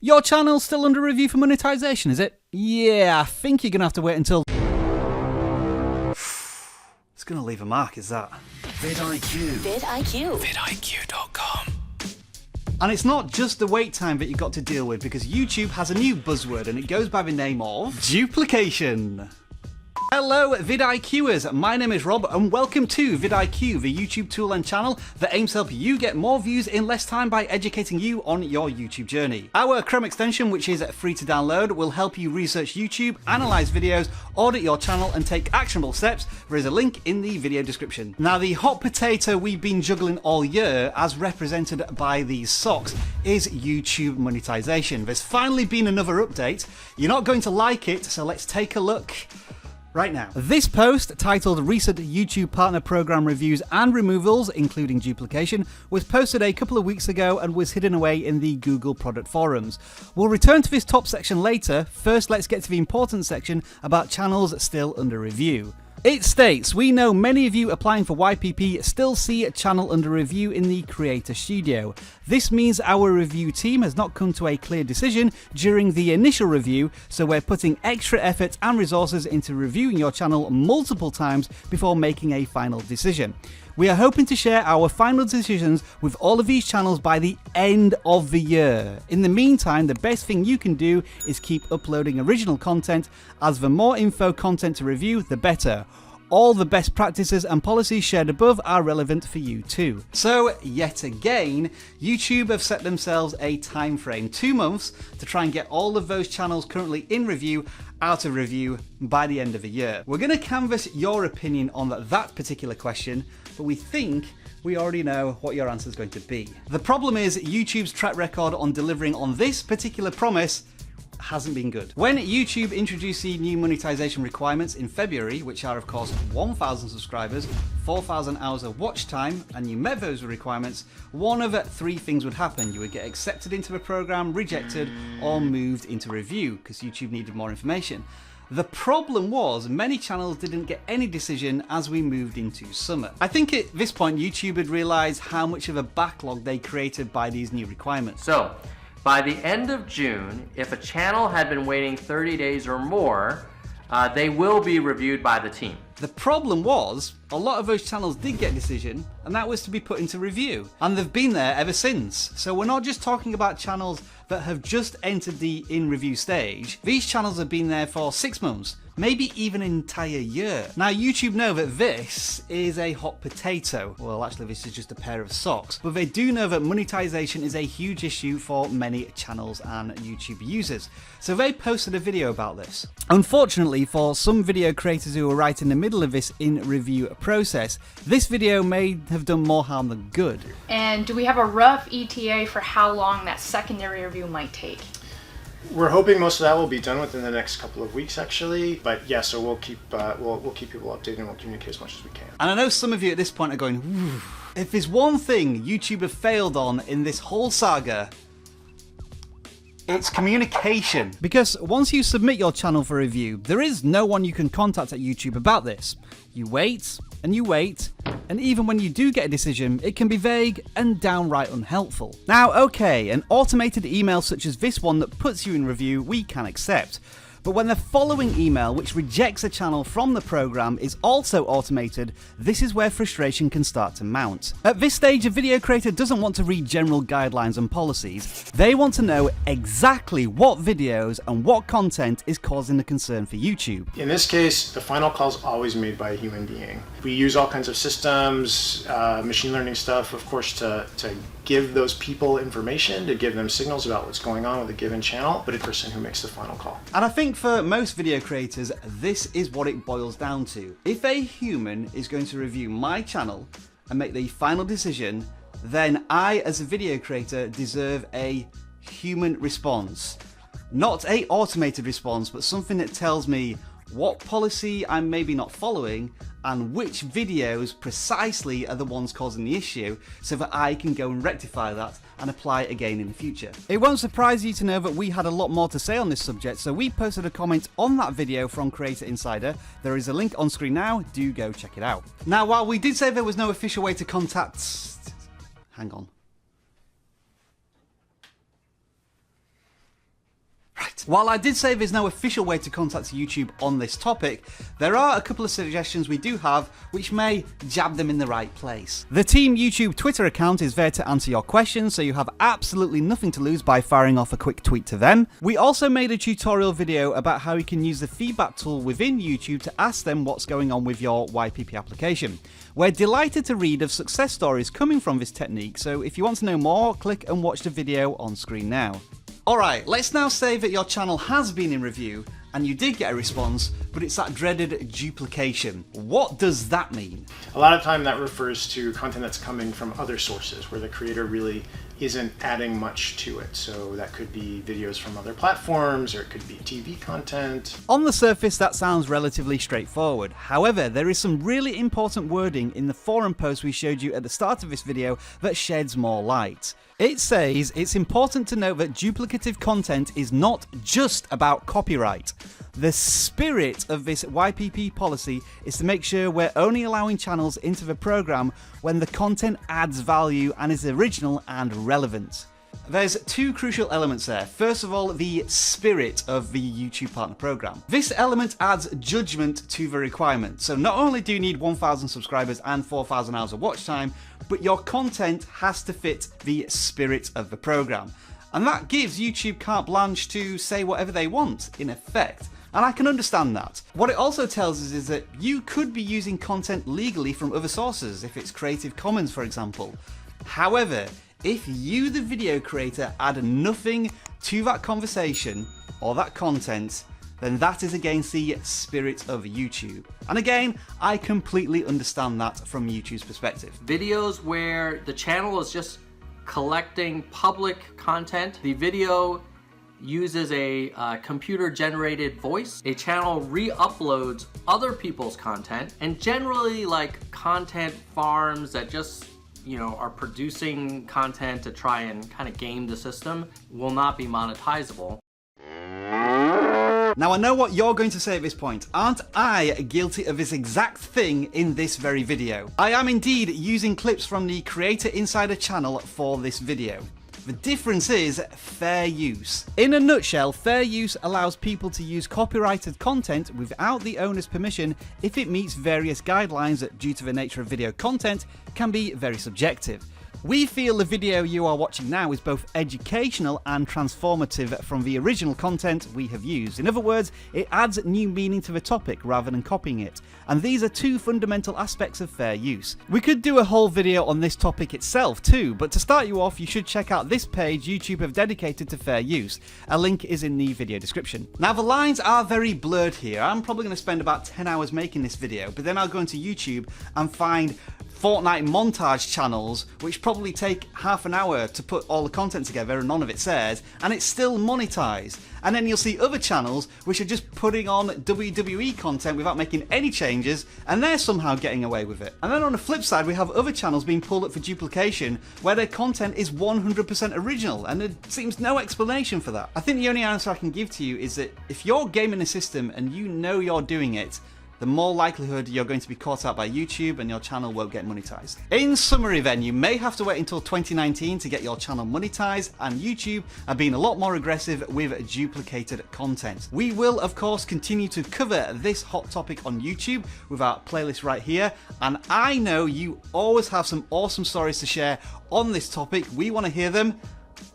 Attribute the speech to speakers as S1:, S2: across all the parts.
S1: Your channel's still under review for monetization, is it? Yeah, I think you're going to have to wait until... It's going to leave a mark, is that?
S2: vidIQ.
S3: vidIQ.
S2: vidIQ.com.
S1: And it's not just the wait time that you've got to deal with, because YouTube has a new buzzword and it goes by the name of duplication. Hello vidIQers, my name is Rob and welcome to vidIQ, the YouTube tool and channel that aims to help you get more views in less time by educating you on your YouTube journey. Our Chrome extension, which is free to download, will help you research YouTube, analyze videos, audit your channel and take actionable steps. There is a link in the video description. Now the hot potato we've been juggling all year, as represented by these socks, is YouTube monetization. There's finally been another update. You're not going to like it, so let's take a look right now. This post, titled Recent YouTube Partner Program Reviews and Removals, including duplication, was posted a couple of weeks ago and was hidden away in the Google product forums. We'll return to this top section later. First, let's get to the important section about channels still under review. It states, we know many of you applying for YPP still see a channel under review in the Creator Studio. This means our review team has not come to a clear decision during the initial review, so we're putting extra effort and resources into reviewing your channel multiple times before making a final decision. We are hoping to share our final decisions with all of these channels by the end of the year. In the meantime, the best thing you can do is keep uploading original content, as the more info content to review, the better. All the best practices and policies shared above are relevant for you too. So, yet again, YouTube have set themselves a time frame, 2 months, to try and get all of those channels currently in review out of review by the end of the year. We're going to canvass your opinion on that particular question, but we think we already know what your answer is going to be. The problem is YouTube's track record on delivering on this particular promise hasn't been good. When YouTube introduced the new monetization requirements in February, which are of course 1,000 subscribers, 4,000 hours of watch time, and you met those requirements, one of 3 things would happen. You would get accepted into the program, rejected, or moved into review, because YouTube needed more information. The problem was many channels didn't get any decision as we moved into summer. I think at this point YouTube had realized how much of a backlog they created by these new requirements.
S4: So, by the end of June, if a channel had been waiting 30 days or more, they will be reviewed by the team.
S1: The problem was, a lot of those channels did get a decision, and that was to be put into review. And they've been there ever since. So we're not just talking about channels that have just entered the in review stage. These channels have been there for 6 months, maybe even an entire year. Now YouTube know that this is a hot potato. Well, actually this is just a pair of socks. But they do know that monetization is a huge issue for many channels and YouTube users. So they posted a video about this. Unfortunately for some video creators who are right in the middle of this in review process, this video may have done more harm than good.
S5: And do we have a rough ETA for how long that secondary review might take?
S6: We're hoping most of that will be done within the next couple of weeks, actually. But yeah, so we'll keep people updated and we'll communicate as much as we can.
S1: And I know some of you at this point are going, "Ooh, if there's one thing YouTube have failed on in this whole saga, it's communication." Because once you submit your channel for review, there is no one you can contact at YouTube about this. You wait, and you wait, and even when you do get a decision, it can be vague and downright unhelpful. Now, okay, an automated email such as this one that puts you in review, we can accept. But when the following email, which rejects a channel from the program, is also automated, this is where frustration can start to mount. At this stage, a video creator doesn't want to read general guidelines and policies. They want to know exactly what videos and what content is causing the concern for YouTube.
S6: In this case, the final call is always made by a human being. We use all kinds of systems, machine learning stuff, of course, to give those people information, to give them signals about what's going on with a given channel, but it's the person who makes the final call.
S1: And I think for most video creators, this is what it boils down to. If a human is going to review my channel and make the final decision, then I, as a video creator, deserve a human response. Not an automated response, but something that tells me what policy I'm maybe not following and which videos precisely are the ones causing the issue, so that I can go and rectify that and apply it again in the future. It won't surprise you to know that we had a lot more to say on this subject, so we posted a comment on that video from Creator Insider. There is a link on screen now, do go check it out. Now, while we did say there was no official way to contact... Hang on. right. While I did say there's no official way to contact YouTube on this topic, there are a couple of suggestions we do have which may jab them in the right place. The Team YouTube Twitter account is there to answer your questions, so you have absolutely nothing to lose by firing off a quick tweet to them. We also made a tutorial video about how you can use the feedback tool within YouTube to ask them what's going on with your YPP application. We're delighted to read of success stories coming from this technique, so if you want to know more, click and watch the video on screen now. Alright, let's now say that your channel has been in review and you did get a response, but it's that dreaded duplication. What does that mean?
S6: A lot of time that refers to content that's coming from other sources where the creator really isn't adding much to it. So that could be videos from other platforms, or it could be TV content.
S1: On the surface, that sounds relatively straightforward. However, there is some really important wording in the forum post we showed you at the start of this video that sheds more light. It says it's important to note that duplicative content is not just about copyright. The spirit of this YPP policy is to make sure we're only allowing channels into the program when the content adds value and is original and relevant. There's two crucial elements there. First of all, the spirit of the YouTube Partner Program. This element adds judgment to the requirement. So not only do you need 1,000 subscribers and 4,000 hours of watch time, but your content has to fit the spirit of the program. And that gives YouTube carte blanche to say whatever they want, in effect. And I can understand that. What it also tells us is that you could be using content legally from other sources, if it's Creative Commons, for example. However, if you, the video creator, add nothing to that conversation or that content, then that is against the spirit of YouTube. And again, I completely understand that from YouTube's perspective.
S4: Videos where the channel is just collecting public content, the video uses a computer-generated voice. A channel re-uploads other people's content, and generally like content farms that just are producing content to try and kind of game the system will not be monetizable.
S1: Now I know what you're going to say at this point. Aren't I guilty of this exact thing in this very video? I am indeed using clips from the Creator Insider channel for this video. The difference is fair use. In a nutshell, fair use allows people to use copyrighted content without the owner's permission if it meets various guidelines that, due to the nature of video content, can be very subjective. We feel the video you are watching now is both educational and transformative from the original content we have used. In other words, it adds new meaning to the topic rather than copying it. And these are two fundamental aspects of fair use. We could do a whole video on this topic itself too, but to start you off, you should check out this page YouTube have dedicated to fair use. A link is in the video description. Now the lines are very blurred here. I'm probably going to spend about 10 hours making this video, but then I'll go into YouTube and find Fortnite montage channels which probably take half an hour to put all the content together and none of it says, and it's still monetized. And then you'll see other channels which are just putting on WWE content without making any changes, and they're somehow getting away with it. And then on the flip side, we have other channels being pulled up for duplication where their content is 100% original, and there seems no explanation for that. I think the only answer I can give to you is that if you're gaming a system and you know you're doing it, the more likelihood you're going to be caught out by YouTube and your channel won't get monetized. In summary then, you may have to wait until 2019 to get your channel monetized, and YouTube are being a lot more aggressive with duplicated content. We will of course continue to cover this hot topic on YouTube with our playlist right here, and I know you always have some awesome stories to share on this topic. We want to hear them.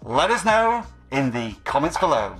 S1: Let us know in the comments below.